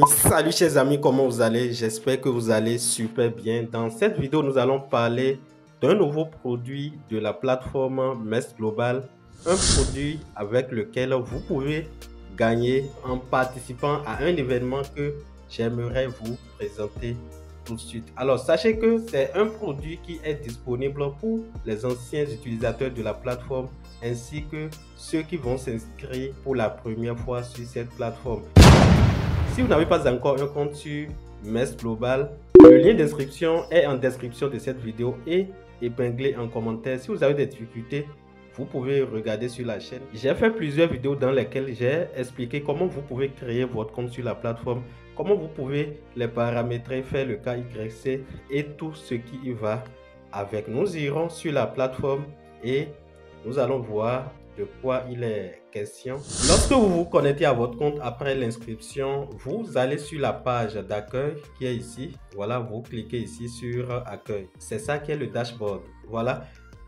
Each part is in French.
Salut chers amis, comment vous allez? J'espère que vous allez super bien. Dans cette vidéo, nous allons parler d'un nouveau produit de la plateforme MES Global, un produit avec lequel vous pouvez gagner en participant à un événement que j'aimerais vous présenter tout de suite. Alors, sachez que c'est un produit qui est disponible pour les anciens utilisateurs de la plateforme ainsi que ceux qui vont s'inscrire pour la première fois sur cette plateforme. Si vous n'avez pas encore un compte sur MES Global, le lien d'inscription est en description de cette vidéo et épinglé en commentaire. Si vous avez des difficultés, vous pouvez regarder sur la chaîne. J'ai fait plusieurs vidéos dans lesquelles j'ai expliqué comment vous pouvez créer votre compte sur la plateforme, comment vous pouvez les paramétrer, faire le KYC et tout ce qui y va avec. Nous irons sur la plateforme et nous allons voir de quoi il est question. Lorsque vous vous connectez à votre compte après l'inscription, vous allez sur la page d'accueil qui est ici. Voilà, vous cliquez ici sur accueil. C'est ça qui est le dashboard. Voilà.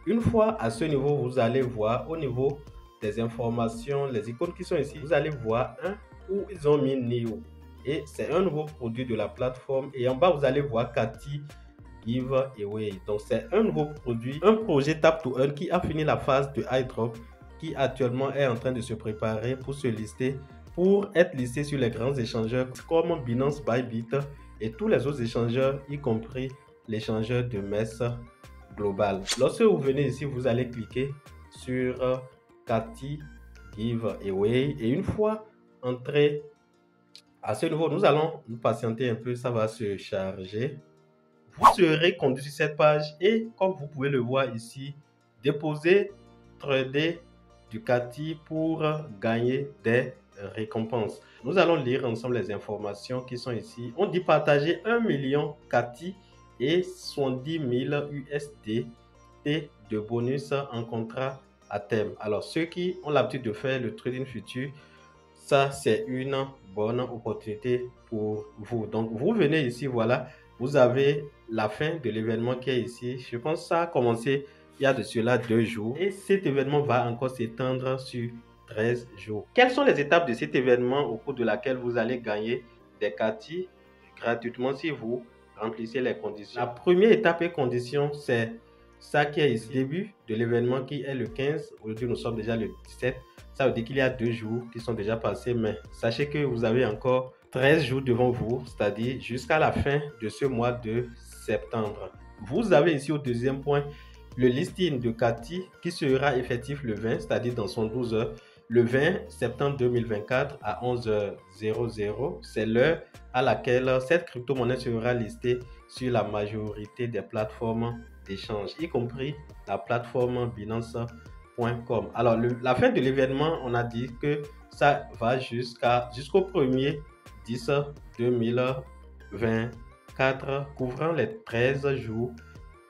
Une fois à ce niveau, vous allez voir au niveau des informations, les icônes qui sont ici, vous allez voir un où ils ont mis Neo. Et c'est un nouveau produit de la plateforme. Et en bas, vous allez voir Cathy Giveaway. Donc c'est un nouveau produit, un projet Tap to Earn qui a fini la phase de iDrop, qui actuellement est en train de se préparer pour se lister, pour être listé sur les grands échangeurs comme Binance, Bybit et tous les autres échangeurs, y compris l'échangeur de MES Global. Lorsque vous venez ici, vous allez cliquer sur Cathy Giveaway et une fois entré à ce niveau, nous allons nous patienter un peu, ça va se charger. Vous serez conduit sur cette page et comme vous pouvez le voir ici, déposer, trader du Cathy pour gagner des récompenses. Nous allons lire ensemble les informations qui sont ici. On dit partager 1 million Cathy et 70 000 USD de bonus en contrat à terme. Alors ceux qui ont l'habitude de faire le trading futur, ça c'est une bonne opportunité pour vous. Donc vous venez ici, voilà, vous avez la fin de l'événement qui est ici. Je pense que ça a commencé il y a de cela 2 jours et cet événement va encore s'étendre sur 13 jours. Quelles sont les étapes de cet événement au cours de laquelle vous allez gagner des Cathy gratuitement si vous remplissez les conditions? La première étape et condition, c'est ça qui est ici, début de l'événement qui est le 15. Aujourd'hui, nous sommes déjà le 17. Ça veut dire qu'il y a 2 jours qui sont déjà passés, mais sachez que vous avez encore 13 jours devant vous, c'est-à-dire jusqu'à la fin de ce mois de septembre. Vous avez ici au deuxième point le listing de Cathy qui sera effectif le 20, c'est-à-dire dans son 12 heures. Le 20 septembre 2024 à 11h00, c'est l'heure à laquelle cette crypto-monnaie sera listée sur la majorité des plateformes d'échange, y compris la plateforme Binance.com. Alors, la fin de l'événement, on a dit que ça va jusqu'au 1er 10 2024, couvrant les 13 jours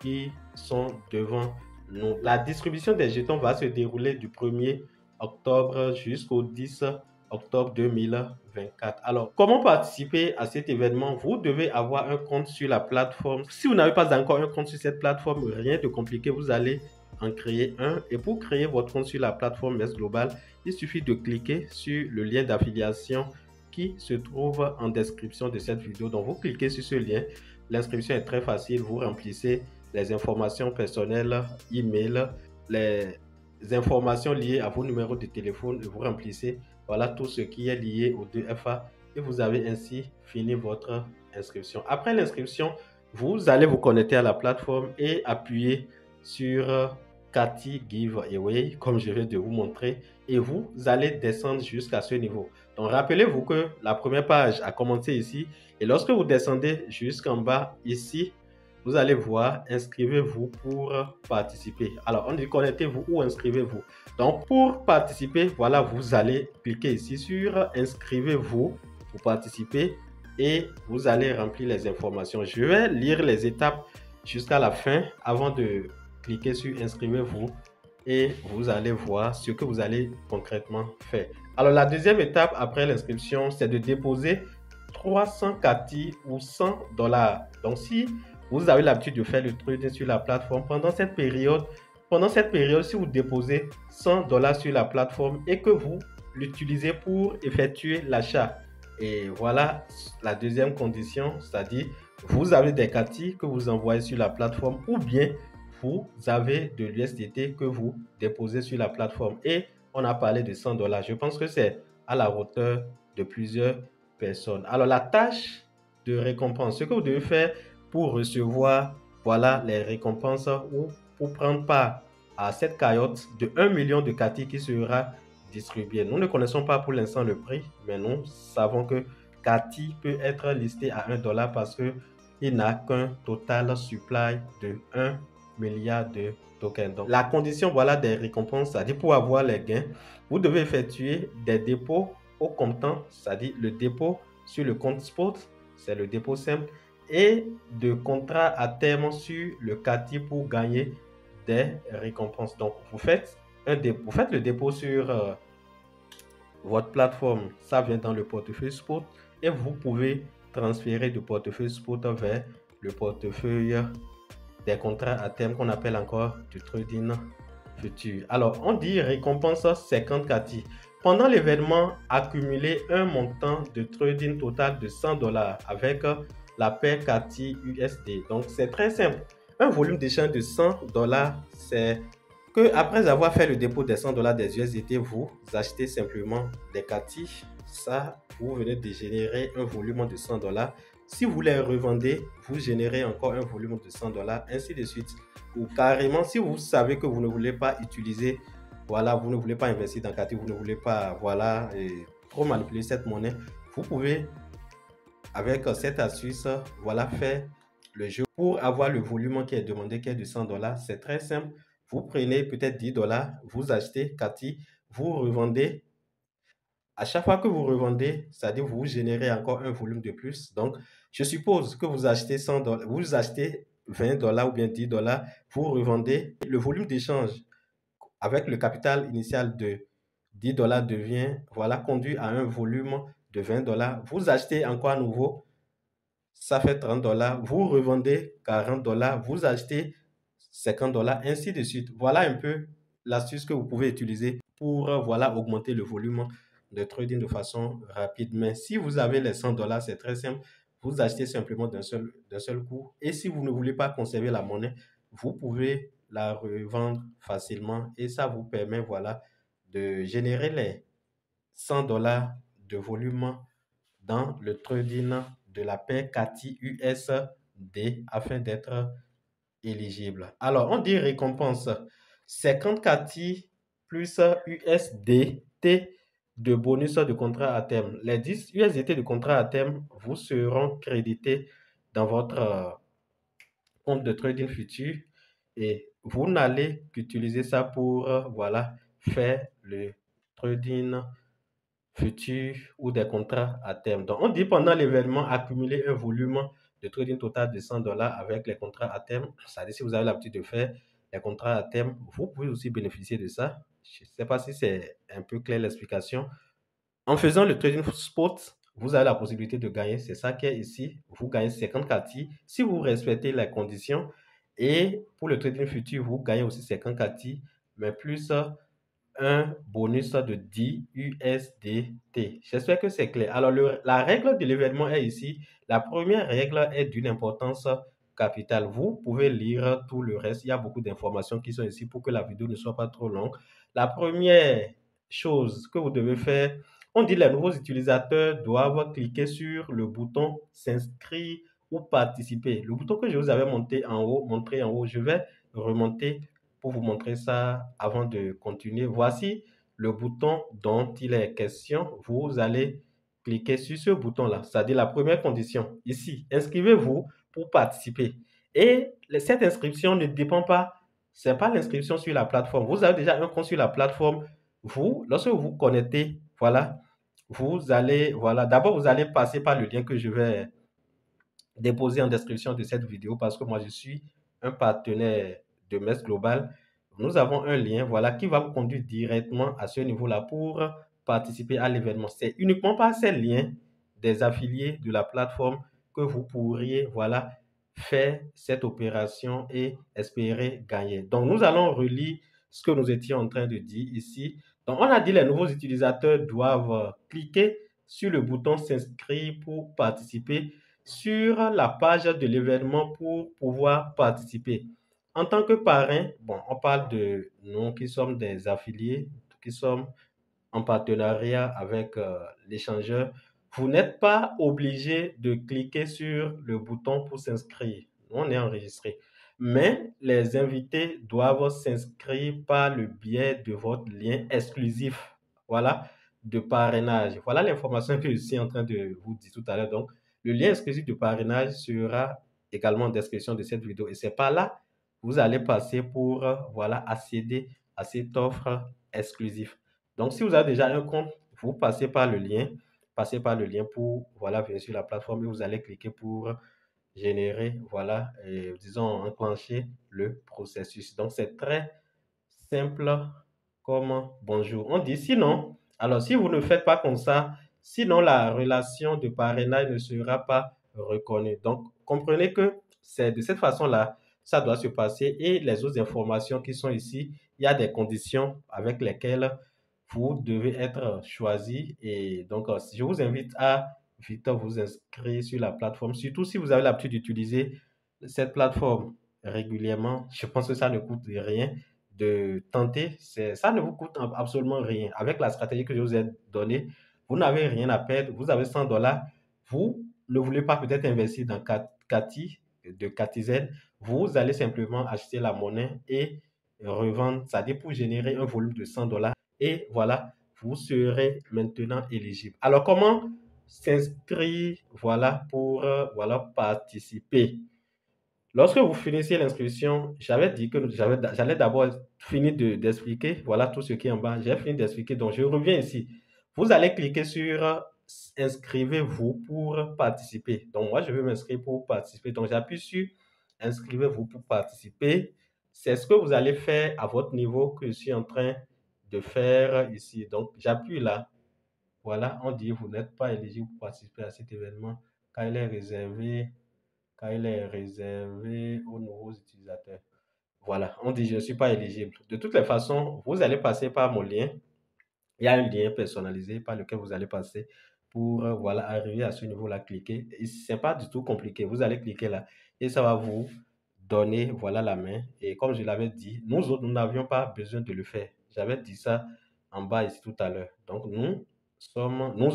qui sont devant nous. La distribution des jetons va se dérouler du 1er octobre jusqu'au 10 octobre 2024. Alors, comment participer à cet événement? Vous devez avoir un compte sur la plateforme. Si vous n'avez pas encore un compte sur cette plateforme, rien de compliqué, vous allez en créer un. Et pour créer votre compte sur la plateforme MES Global, il suffit de cliquer sur le lien d'affiliation qui se trouve en description de cette vidéo. Donc, vous cliquez sur ce lien. L'inscription est très facile. Vous remplissez les informations personnelles, email, les informations liées à vos numéros de téléphone et vous remplissez voilà tout ce qui est lié aux 2FA et vous avez ainsi fini votre inscription. Après l'inscription, vous allez vous connecter à la plateforme et appuyer sur Cathy Giveaway comme je viens de vous montrer et vous allez descendre jusqu'à ce niveau. Donc rappelez-vous que la première page a commencé ici et lorsque vous descendez jusqu'en bas ici, vous allez voir, inscrivez-vous pour participer. Alors, on dit connectez-vous ou inscrivez-vous. Donc, pour participer, voilà, vous allez cliquer ici sur inscrivez-vous pour participer et vous allez remplir les informations. Je vais lire les étapes jusqu'à la fin avant de cliquer sur inscrivez-vous et vous allez voir ce que vous allez concrètement faire. Alors, la deuxième étape après l'inscription, c'est de déposer 300 Cathy ou 100 $. Donc, si vous avez l'habitude de faire le trading sur la plateforme pendant cette période, si vous déposez 100 $ sur la plateforme et que vous l'utilisez pour effectuer l'achat Et voilà la deuxième condition, c'est-à-dire vous avez des CATI que vous envoyez sur la plateforme ou bien vous avez de l'USDT que vous déposez sur la plateforme. Et on a parlé de 100 dollars. Je pense que c'est à la hauteur de plusieurs personnes. Alors, la tâche de récompense, ce que vous devez faire pour recevoir, voilà, les récompenses ou pour prendre part à cette cagnotte de 1 million de CATI qui sera distribuée. Nous ne connaissons pas pour l'instant le prix, mais nous savons que CATI peut être listé à 1 dollar parce qu'il n'a qu'un total supply de 1 milliard de tokens. Donc, la condition, voilà, des récompenses, c'est-à-dire pour avoir les gains, vous devez effectuer des dépôts au comptant, c'est-à-dire le dépôt sur le compte spot, c'est le dépôt simple, et de contrats à terme sur le CATI pour gagner des récompenses. Donc, vous faites le dépôt sur votre plateforme, ça vient dans le portefeuille spot, et vous pouvez transférer du portefeuille spot vers le portefeuille des contrats à terme qu'on appelle encore du trading futur. Alors, on dit récompense 50 CATI. Pendant l'événement, accumulez un montant de trading total de 100 dollars avec la paire CATI USD. Donc, c'est très simple. Un volume d'échange de 100 dollars, c'est que après avoir fait le dépôt des 100 dollars des USDT, vous achetez simplement des CATI. Ça, vous venez de générer un volume de 100 dollars. Si vous les revendez, vous générez encore un volume de 100 dollars, ainsi de suite. Ou carrément, si vous savez que vous ne voulez pas utiliser, voilà, vous ne voulez pas investir dans CATI, vous ne voulez pas, voilà, trop manipuler cette monnaie, vous pouvez, avec cette astuce, voilà, faire le jeu pour avoir le volume qui est demandé, qui est de 100 dollars. C'est très simple. Vous prenez peut-être 10 dollars, vous achetez CATI, vous revendez. À chaque fois que vous revendez, c'est-à-dire vous générez encore un volume de plus. Donc, je suppose que vous achetez 100 dollars, vous achetez 20 dollars ou bien 10 dollars, vous revendez. Le volume d'échange avec le capital initial de 10 dollars devient, voilà, conduit à un volume de 20 dollars. Vous achetez encore à nouveau, ça fait 30 dollars. Vous revendez 40 dollars, vous achetez 50 dollars, ainsi de suite. Voilà un peu l'astuce que vous pouvez utiliser pour voilà, augmenter le volume de trading de façon rapide. Mais si vous avez les 100 dollars, c'est très simple. Vous achetez simplement d'un seul coup. Et si vous ne voulez pas conserver la monnaie, vous pouvez la revendre facilement et ça vous permet voilà, de générer les 100 dollars de volume dans le trading de la paire CATI USD afin d'être éligible. Alors, on dit récompense 50 CATI plus USDT de bonus de contrat à terme. Les 10 USDT de contrat à terme vous seront crédités dans votre compte de trading futur et vous n'allez qu'utiliser ça pour voilà, faire le trading futur ou des contrats à terme. Donc, on dit pendant l'événement, accumuler un volume de trading total de 100 dollars avec les contrats à terme. C'est-à-dire, si vous avez l'habitude de faire les contrats à terme, vous pouvez aussi bénéficier de ça. Je ne sais pas si c'est un peu clair l'explication. En faisant le trading spot, vous avez la possibilité de gagner. C'est ça qui est ici. Vous gagnez 50 CATI si vous respectez les conditions. Et pour le trading futur, vous gagnez aussi 50 CATI, mais plus un bonus de 10 USDT. J'espère que c'est clair. Alors, la règle de l'événement est ici. La première règle est d'une importance capitale. Vous pouvez lire tout le reste. Il y a beaucoup d'informations qui sont ici pour que la vidéo ne soit pas trop longue. La première chose que vous devez faire, on dit que les nouveaux utilisateurs doivent cliquer sur le bouton s'inscrire ou participer. Le bouton que je vous avais montré en haut, je vais remonter pour vous montrer ça avant de continuer. Voici le bouton dont il est question. Vous allez cliquer sur ce bouton-là, c'est-à-dire la première condition. Ici, inscrivez-vous pour participer. Et cette inscription ne dépend pas, ce n'est pas l'inscription sur la plateforme. Vous avez déjà un compte sur la plateforme. Vous, lorsque vous vous connectez, voilà, vous allez, voilà, d'abord vous allez passer par le lien que je vais déposer en description de cette vidéo parce que moi je suis un partenaire de MES Global. Nous avons un lien voilà, qui va vous conduire directement à ce niveau-là pour participer à l'événement. C'est uniquement par ces liens des affiliés de la plateforme que vous pourriez voilà, faire cette opération et espérer gagner. Donc, nous allons relire ce que nous étions en train de dire ici. Donc, on a dit que les nouveaux utilisateurs doivent cliquer sur le bouton s'inscrire pour participer sur la page de l'événement pour pouvoir participer. En tant que parrain, bon, on parle de nous qui sommes des affiliés, qui sommes en partenariat avec l'échangeur. Vous n'êtes pas obligé de cliquer sur le bouton pour s'inscrire. On est enregistré. Mais les invités doivent s'inscrire par le biais de votre lien exclusif. Voilà, de parrainage. Voilà l'information que je suis en train de vous dire tout à l'heure. Donc, le lien exclusif de parrainage sera également en description de cette vidéo. Et c'est par là que vous allez passer pour voilà, accéder à cette offre exclusive. Donc, si vous avez déjà un compte, vous passez par le lien pour voilà, venir sur la plateforme et vous allez cliquer pour générer, voilà, disons, enclencher le processus. Donc, c'est très simple comme bonjour. On dit sinon, alors si vous ne faites pas comme ça, sinon la relation de parrainage ne sera pas reconnue. Donc, comprenez que c'est de cette façon-là, ça doit se passer et les autres informations qui sont ici, il y a des conditions avec lesquelles vous devez être choisi. Et donc, je vous invite à vite vous inscrire sur la plateforme, surtout si vous avez l'habitude d'utiliser cette plateforme régulièrement. Je pense que ça ne coûte rien de tenter. Ça ne vous coûte absolument rien. Avec la stratégie que je vous ai donnée, vous n'avez rien à perdre. Vous avez 100 dollars. Vous ne voulez pas peut-être investir dans Cathy, de Catizen. Vous allez simplement acheter la monnaie et revendre, c'est-à-dire pour générer un volume de 100 dollars. Et voilà, vous serez maintenant éligible. Alors, comment s'inscrire, voilà, pour voilà, participer? Lorsque vous finissez l'inscription, j'avais dit que j'allais d'abord finir d'expliquer, voilà tout ce qui est en bas. J'ai fini d'expliquer, donc je reviens ici. Vous allez cliquer sur inscrivez-vous pour participer. Donc moi, je veux m'inscrire pour participer. Donc j'appuie sur inscrivez-vous pour participer. C'est ce que vous allez faire à votre niveau que je suis en train de faire ici. Donc j'appuie là. Voilà, on dit vous n'êtes pas éligible pour participer à cet événement car il est réservé aux nouveaux utilisateurs. Voilà, on dit je ne suis pas éligible. De toutes les façons, vous allez passer par mon lien. Il y a un lien personnalisé par lequel vous allez passer pour voilà, arriver à ce niveau-là, cliquer. Ce n'est pas du tout compliqué. Vous allez cliquer là et ça va vous donner voilà, la main. Et comme je l'avais dit, nous autres, nous n'avions pas besoin de le faire. J'avais dit ça en bas ici tout à l'heure. Donc, nous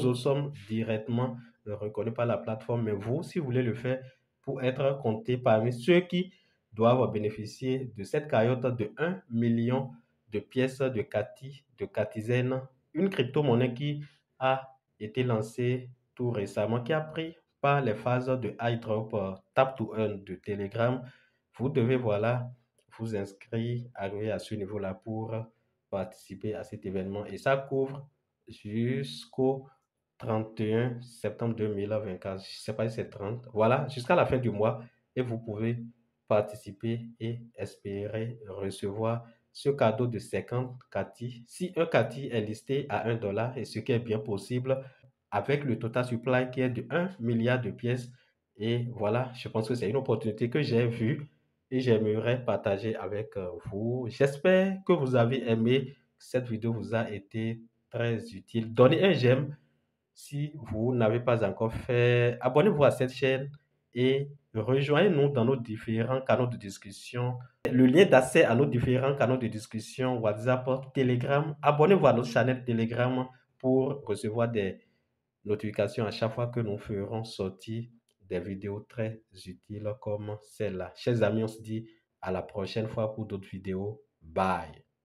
autres sommes directement reconnus par la plateforme. Mais vous, si vous voulez le faire pour être compté parmi ceux qui doivent bénéficier de cette cagnotte de 1 million de pièces de Catizen, une crypto-monnaie qui a été lancée tout récemment, qui a pris par les phases de iDrop Tap to Earn de Telegram. Vous devez voilà, vous inscrire, arriver à ce niveau-là pour participer à cet événement. Et ça couvre jusqu'au 31 septembre 2024. Je ne sais pas si c'est 30. Voilà, jusqu'à la fin du mois. Et vous pouvez participer et espérer recevoir ce cadeau de 50 Cathy. Si un Cathy est listé à 1 dollar, et ce qui est bien possible, avec le total supply qui est de 1 milliard de pièces. Et voilà, je pense que c'est une opportunité que j'ai vue et j'aimerais partager avec vous. J'espère que vous avez aimé. Cette vidéo vous a été très utile. Donnez un j'aime si vous n'avez pas encore fait. Abonnez-vous à cette chaîne et rejoignez-nous dans nos différents canaux de discussion. Le lien d'accès à nos différents canaux de discussion, WhatsApp, Telegram. Abonnez-vous à notre chaîne Telegram pour recevoir des notifications à chaque fois que nous ferons sortir des vidéos très utiles comme celle-là. Chers amis, on se dit à la prochaine fois pour d'autres vidéos. Bye.